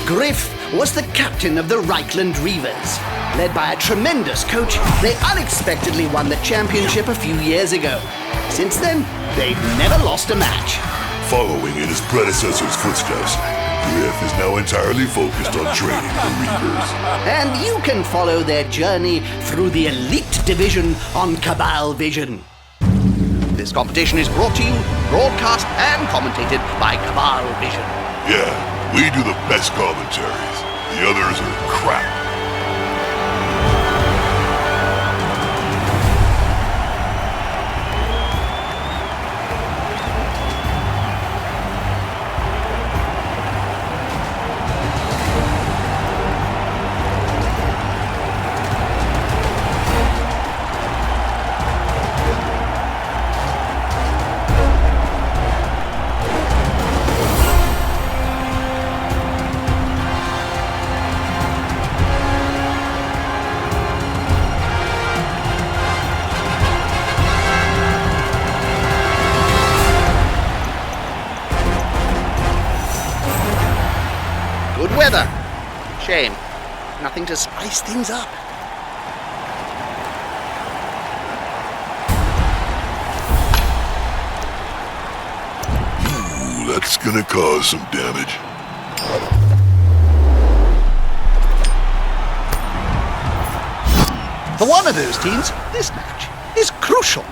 Griff was the captain of the Reichland Reavers. Led by a tremendous coach, they unexpectedly won the championship a few years ago. Since then, they've never lost a match. Following in his predecessor's footsteps, Griff is now entirely focused on training the Reapers. And you can follow their journey through the elite division on Cabal Vision. This competition is brought to you, broadcast and commentated by Cabal Vision. Yeah, we do the best commentaries. The others are crap. Good weather. Shame. Nothing to spice things up. Ooh, that's gonna cause some damage. For one of those teams, this match is crucial.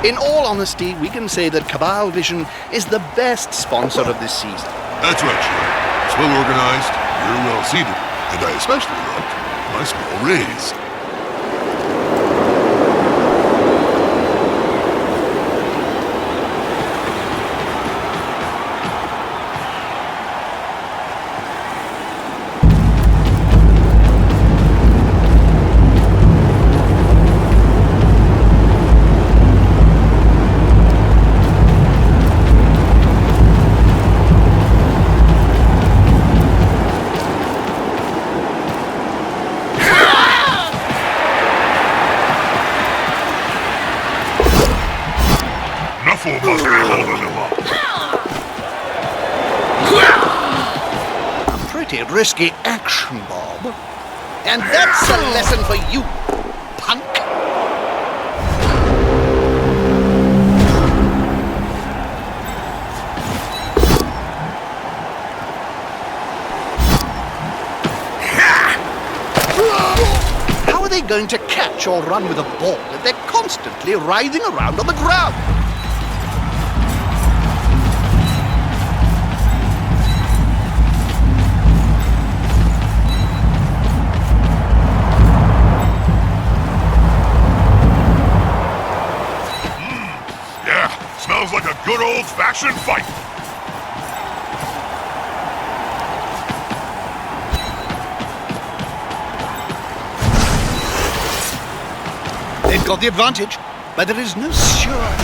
In all honesty, we can say that Cabal Vision is the best sponsor of this season. That's right, Sheriff. It's well organized, you're well seated, and I especially loved my small raise. Must be holding him up. A pretty risky action, Bob. And that's a lesson for you, punk. How are they going to catch or run with a ball if they're constantly writhing around on the ground? Smells like a good old-fashioned fight. They've got the advantage, but there is no sure.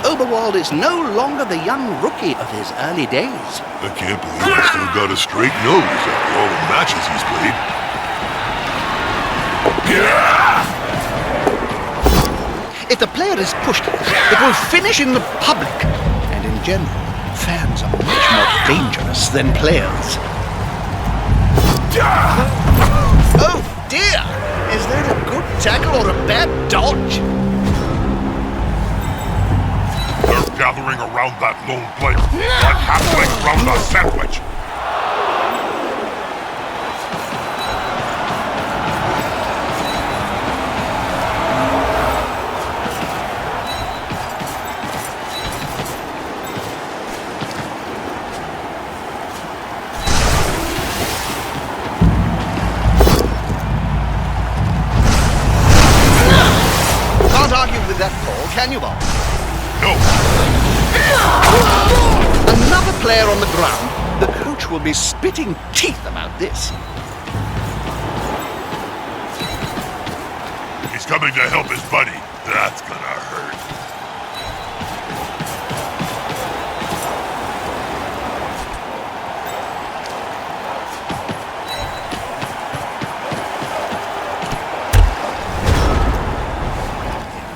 Oberwald is no longer the young rookie of his early days. I can't believe he's still got a straight nose after all the matches he's played. If If the player is pushed, it will finish in the public. And in general, fans are much more dangerous than players. Oh dear! Is that a good tackle or a bad dodge? They're gathering around that lone player, like halflings around a sandwich. Can't argue with that call, can you, Bob? No. Another player on the ground. The coach will be spitting teeth about this. He's coming to help his buddy. That's gonna hurt.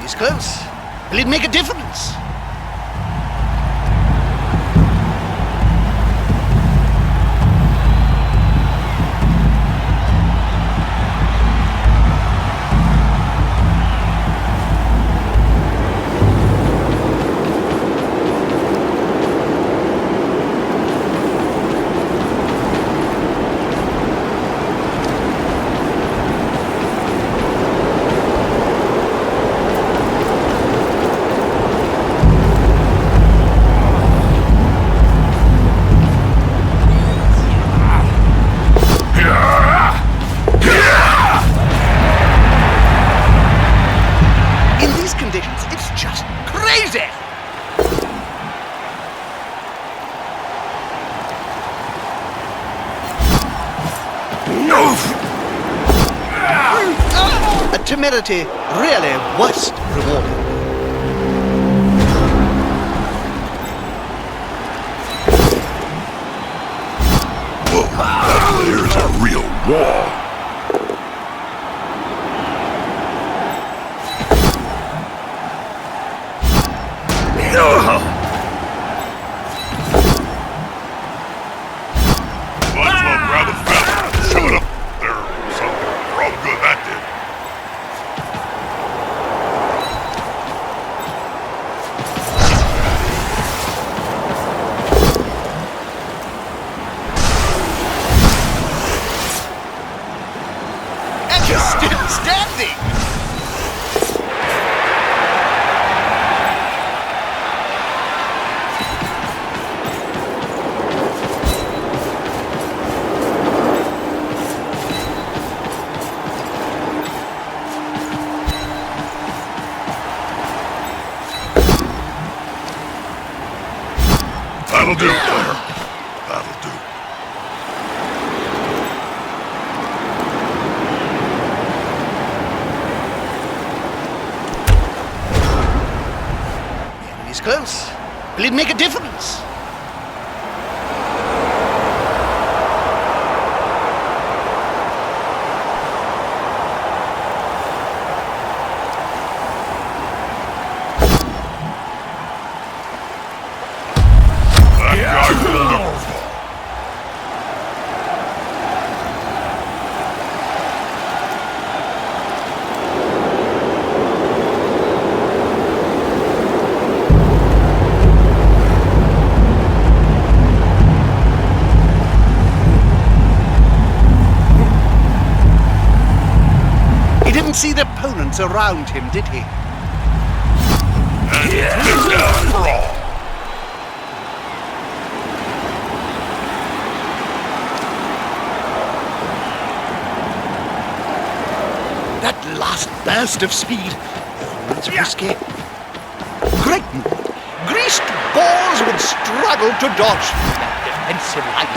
He's close. Will it make a difference? It's just crazy! A temerity really worth rewarding. Whoa, that player's a real wall. Still standing! That'll do, player. That'll do. He's close. Will it make a difference? That guy will never fall. He didn't see the opponents around him, did he? And it's down for all. That last burst of speed was risky. Great move. Greased balls would struggle to dodge through that defensive line.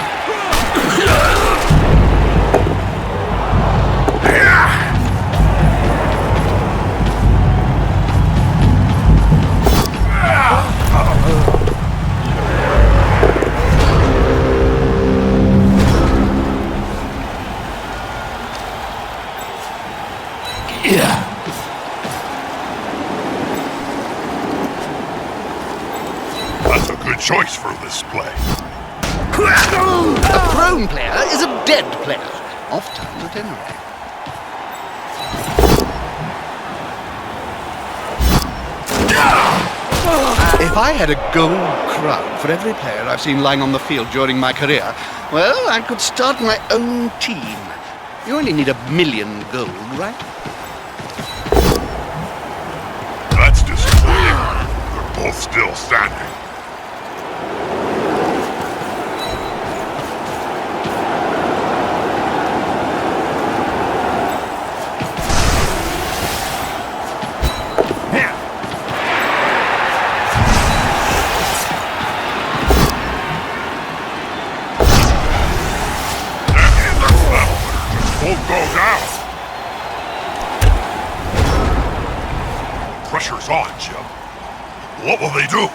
choice for this play. A prone player is a dead player. Oft-times at any rate. If I had a gold crown for every player I've seen lying on the field during my career, well, I could start my own team. You only need 1,000,000 gold, right? That's disappointing. They're both still standing. Won't go down. Pressure's on, Jim. What will they do?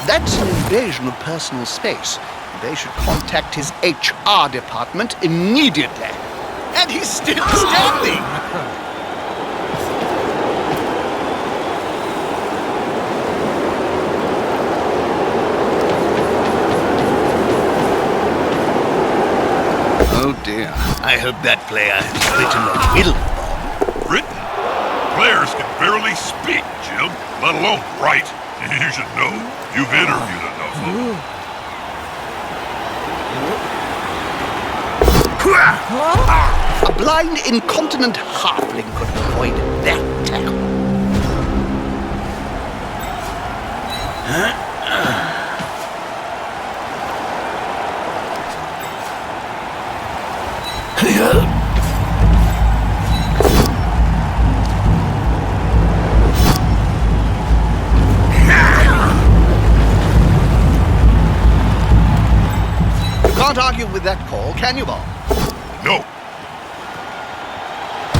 That's an invasion of personal space. They should contact his HR department immediately. And he's still standing! Oh dear. I hope that player has written a will. Written? Players can barely speak, Jim, let alone write. You should know. You've interviewed enough of them. A blind, incontinent halfling could avoid that tackle. Can't argue with that call, can you, Bob? No.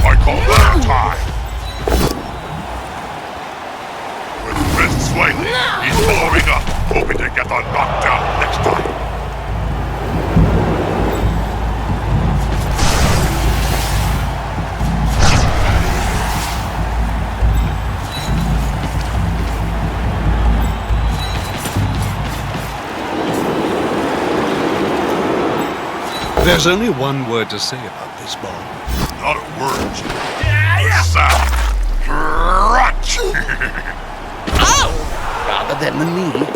I call that a tie. With wrists flailing, he's following up, hoping to get the knockdown next time. There's only one word to say about this, Bob. Not a word, Jim. A sound. Crunch! Ow! Rather than the knee.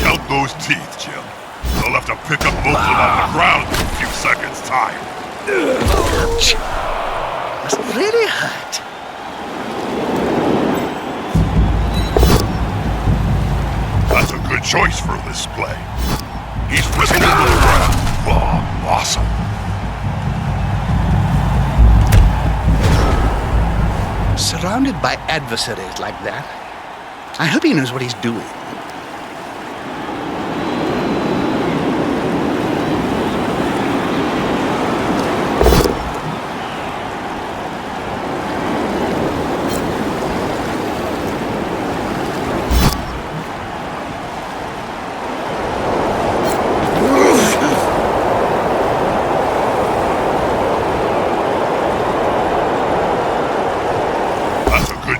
Count those teeth, Jim. They'll have to pick up most of them on the ground in a few seconds' time. Ouch. Must really hurt. That's a good choice for this play. He's risking into the ground. Oh, awesome. Surrounded by adversaries like that, I hope he knows what he's doing.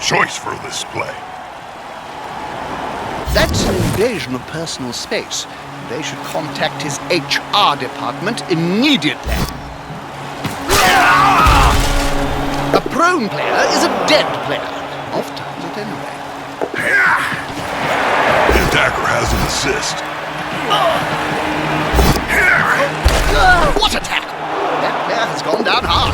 Choice for this play. That's an invasion of personal space. They should contact his HR department immediately. A prone player is a dead player. Oft-times at any rate. The attacker has an assist. What attack! That player has gone down hard.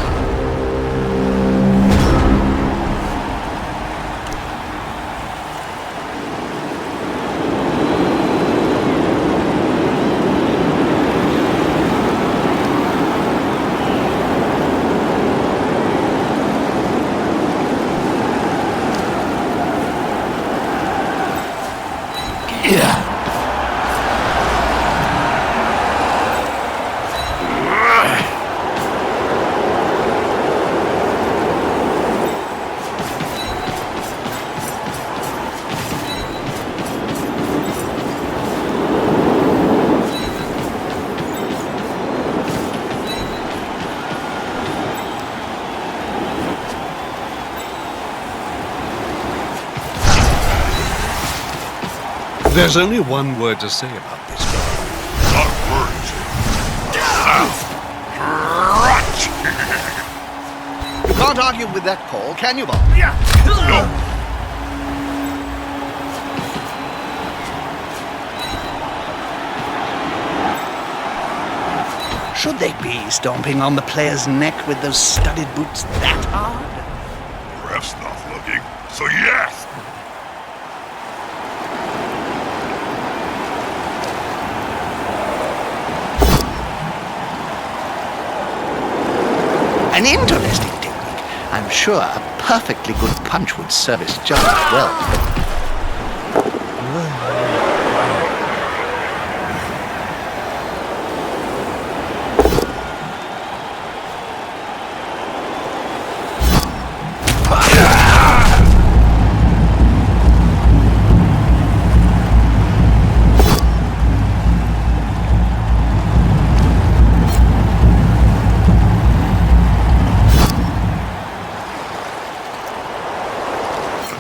There's only one word to say about this guy. Not a word, Jim. South. Crotch. You can't argue with that call, can you, Bob? No. Should they be stomping on the player's neck with those studded boots that hard? The ref's not looking, so yes. An interesting technique. I'm sure a perfectly good punch would service just as well.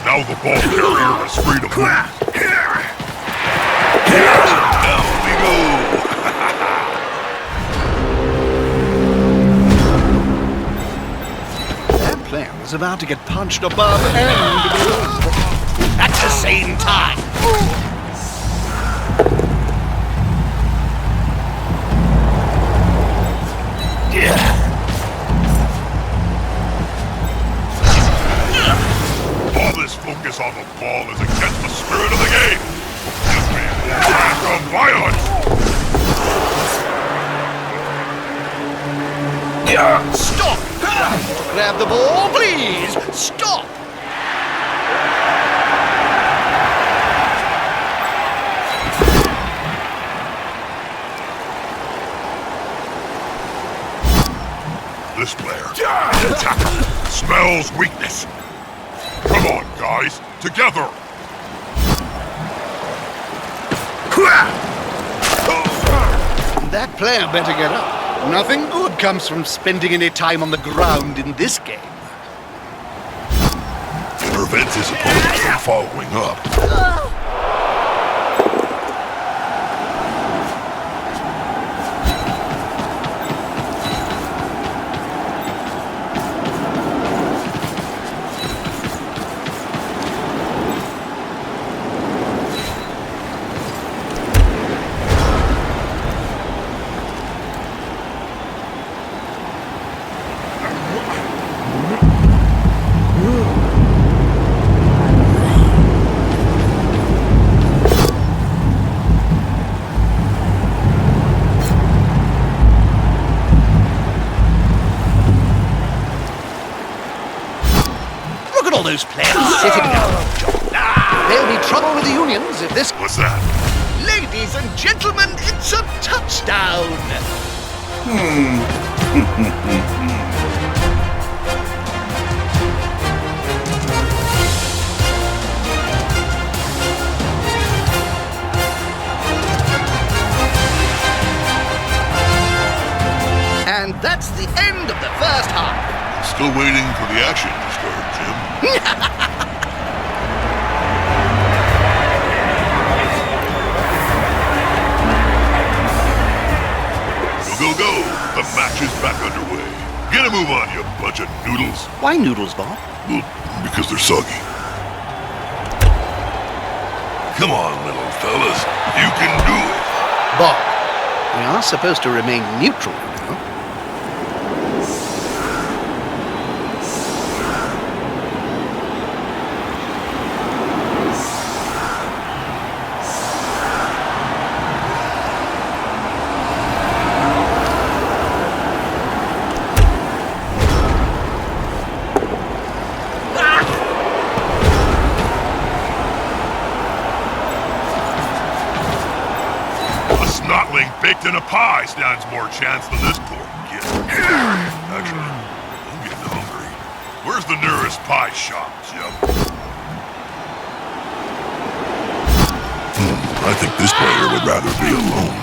Now the ball carrier is free to move. Down we go. That player was about to get punched above and below at the same time. All this focus on the ball is against the spirit of the game. Just be more random violence. Stop! Grab the ball, please! Stop! This player, the attacker, smells weakness. Come on, guys, together. That player better get up. Nothing good comes from spending any time on the ground in this game. It prevents his opponent from following up. Look at all those players sitting down. There'll be trouble with the unions if this... What's that? Ladies and gentlemen, it's a touchdown! And that's the end of the first half. Still waiting for the action to start, Jim. Go, go, go! The match is back underway. Get a move on, you bunch of noodles. Why noodles, Bob? Well, because they're soggy. Come on, little fellas. You can do it. Bob, we are supposed to remain neutral, you know. Baked in a pie stands more chance than this poor kid. Actually, I'm getting hungry. Where's the nearest pie shop, Jim? I think this player would rather be alone.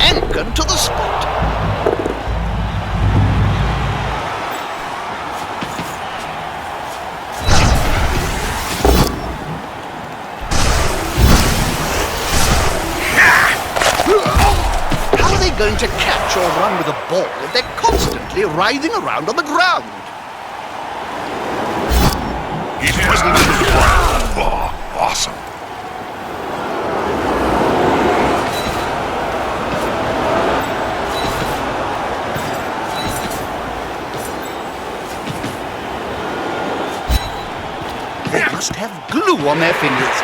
anchored to the spot. How are they going to catch or run with a ball if they're constantly writhing around on the ground? He's listening to the ground. Oh, awesome. They must have glue on their fingers.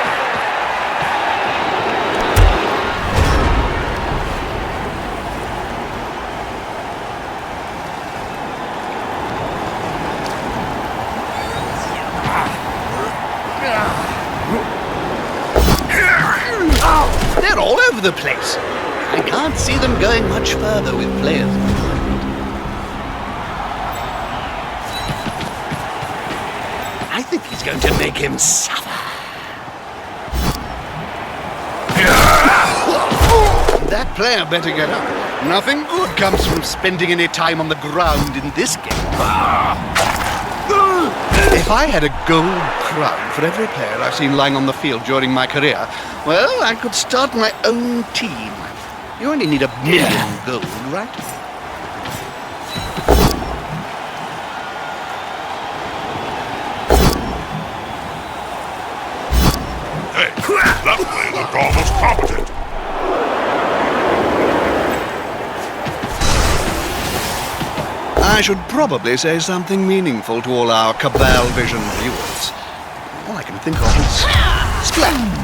They're all over the place. I can't see them going much further with players. I think he's going to make him suffer. That player better get up. Nothing good comes from spending any time on the ground in this game. If I had a gold crown for every player I've seen lying on the field during my career, well, I could start my own team. You only need 1 million gold, right? Hey, that play looked almost competent. I should probably say something meaningful to all our Cabal Vision viewers. All I can think of is splat.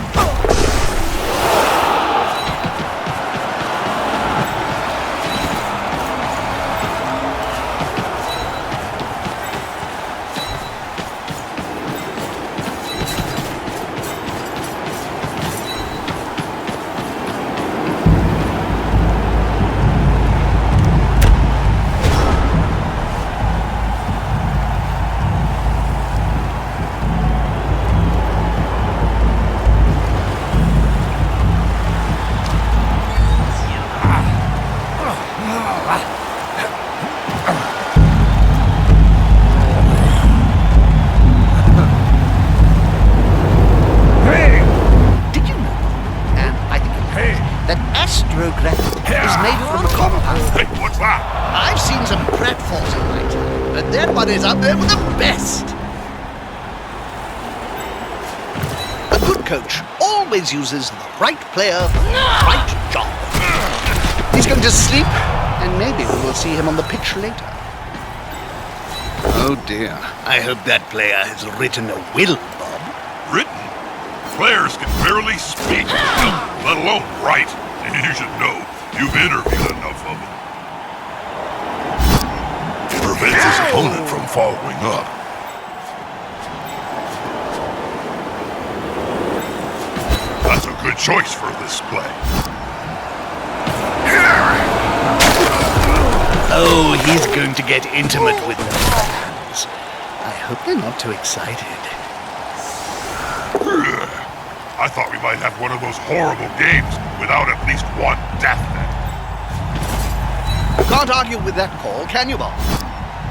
Is made from a compound. Hey, what's that? I've seen some pratfalls in my time, but that one is up there with the best. A good coach always uses the right player for the right job. He's going to sleep, and maybe we will see him on the pitch later. Oh dear. I hope that player has written a will, Bob. Written? Players can barely speak, let alone write. You should know. You've interviewed enough of them. It prevents his opponent from following up. That's a good choice for this play. Oh, he's going to get intimate with the fans. I hope they're not too excited. I thought we might have one of those horrible games without at least one death net. You can't argue with that call, can you, Bob?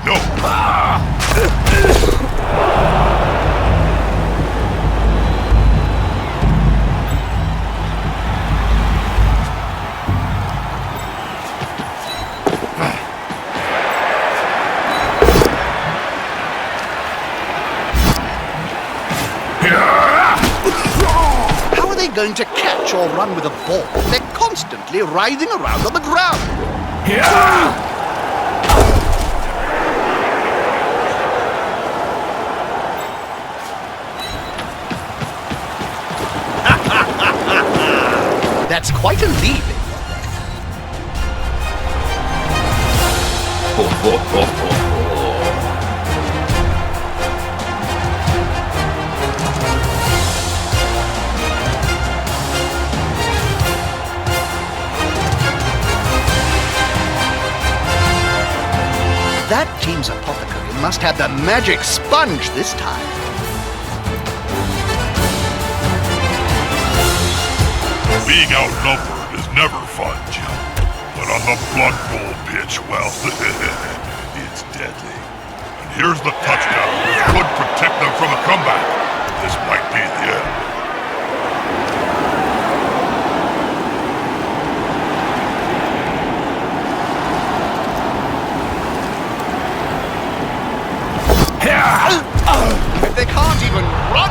No. How are they going to catch or run with a ball if they're constantly writhing around on the ground? That's quite a lead. That team's apothecary must have the magic sponge this time. Being outnumbered is never fun, Jim. on the BloodBowl pitch, well, it's deadly. And here's the touchdown. It could protect them from a comeback. This might be the end. They can't even run!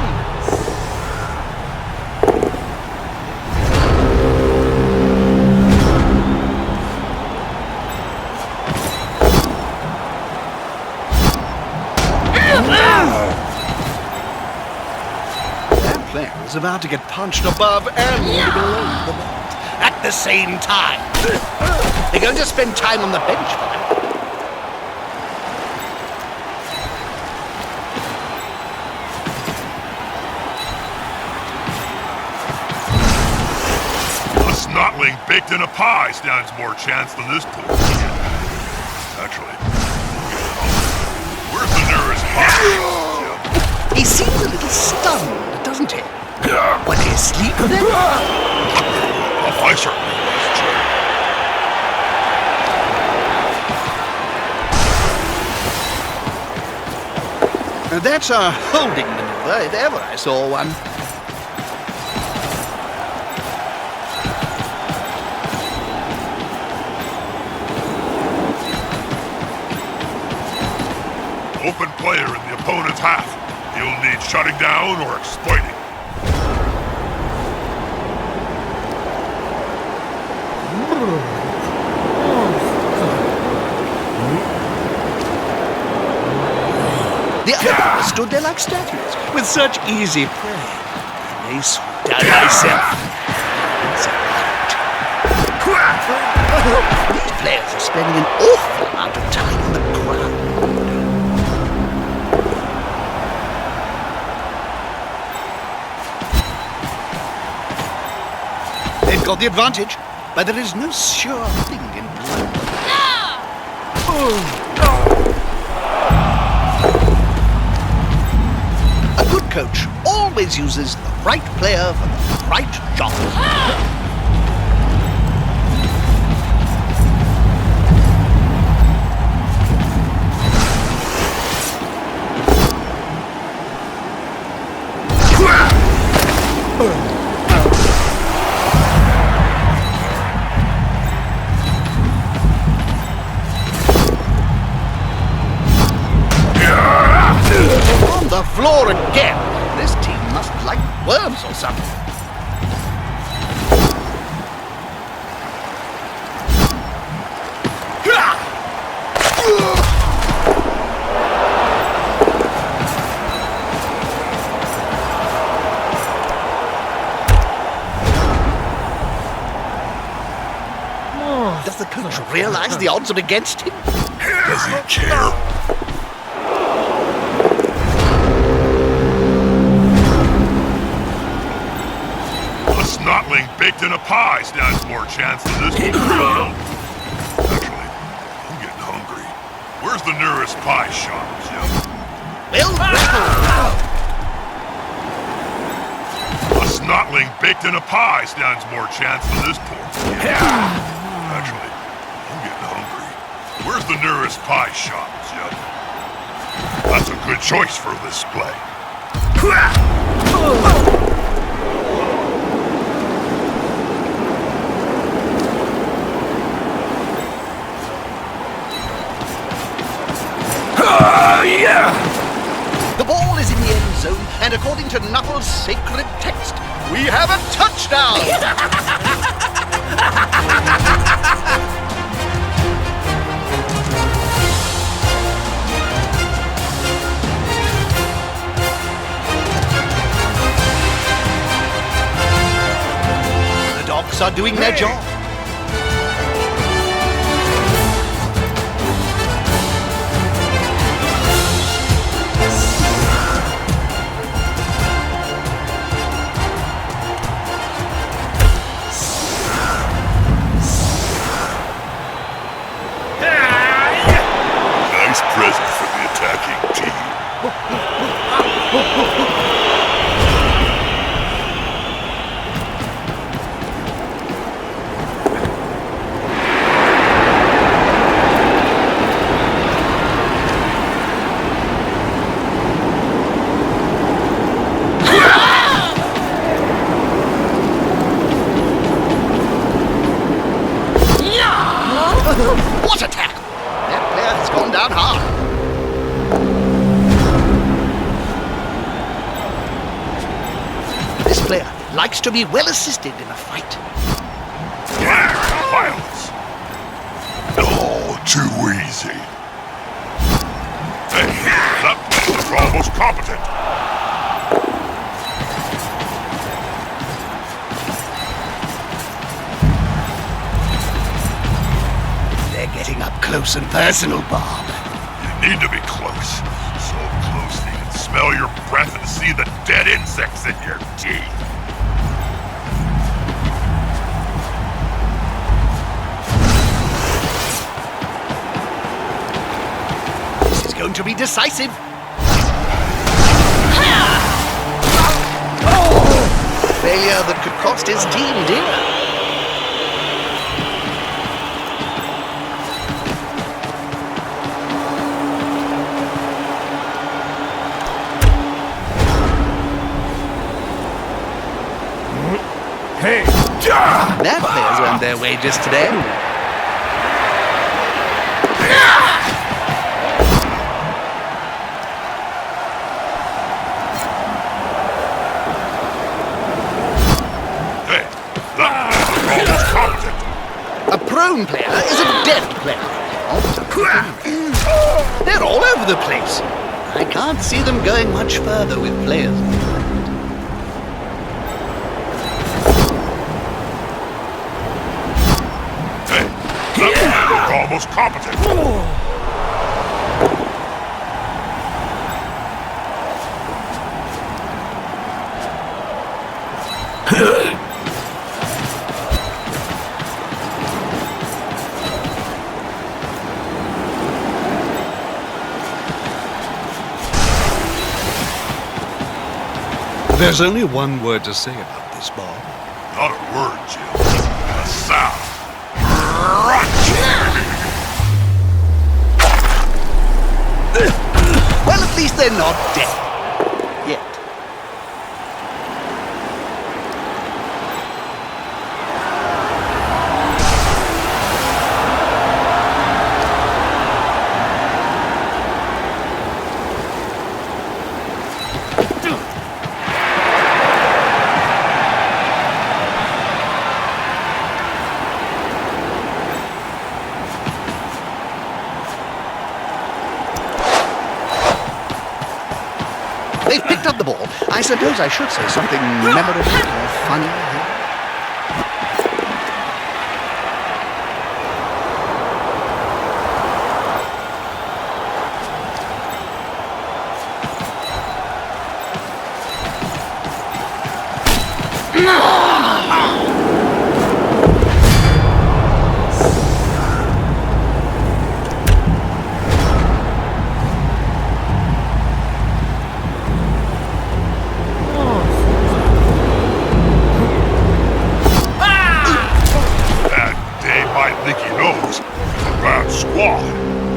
That player is about to get punched above and below the belt at the same time. They're going to spend time on the bench for that. Snotling baked in a pie stands more chance than this poor kid. Actually, where's the nearest pie? He seems a little stunned, doesn't he? Was he asleep then? I certainly was, Jim. That's a holding maneuver, if ever I saw one. Open player in the opponent's half. He'll need shutting down or exploiting. The others stood there like statues, with such easy prey. And they swooped down myself. These players are spending an awful amount of time on the ground. They've got the advantage, but there is no sure thing in blood. A good coach always uses the right player for the right job. On the floor again. This team must like worms or something. Does the coach realize the odds are against him? Does he care? Snotling baked in a pie stands more chance than this one. Actually, I'm getting hungry. Where's the nearest pie shop, Jim? A snotling baked in a pie stands more chance than this poor kid. Actually, I'm getting hungry. Where's the nearest pie shop, Jim? That's a good choice for this play. The ball is in the end zone, and according to Knuckles' sacred text, we have a touchdown! The dogs are doing their job. Nice present for the attacking team. This player likes to be well assisted in a fight. Violence. Oh, too easy. Hey, that players are almost competent. They're getting up close and personal, Bob. You need to be close. So close that you can smell your breath and see the dead insects in your teeth. This is going to be decisive. Failure that could cost his team dear. Hey! That player's earned their wages today. Hey, that players are almost competent. A prone player is a dead player. They're all over the place. I can't see them going much further with players. Hey, that players are almost competent. There's only one word to say about this, Bob. Not a word, Jim. A sound. Well, at least they're not dead. Yet. They've picked up the ball. I suppose I should say something memorable or funny here.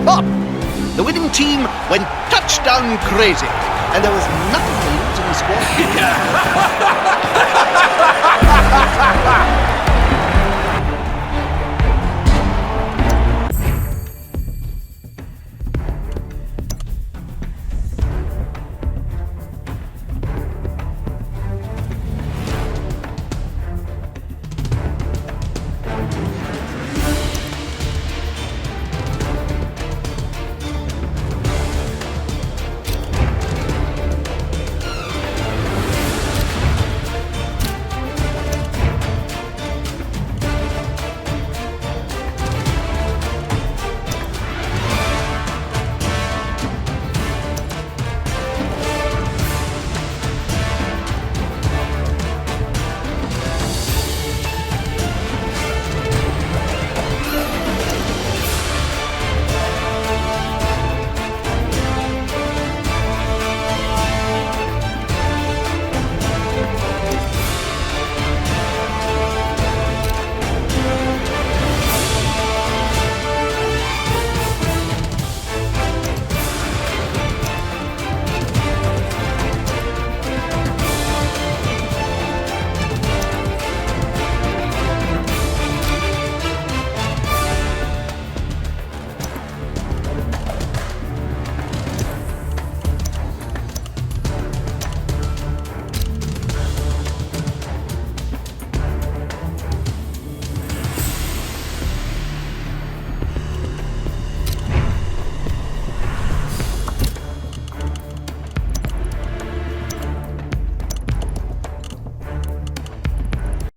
Bob, the winning team went touchdown crazy, and there was nothing to lose in the squad.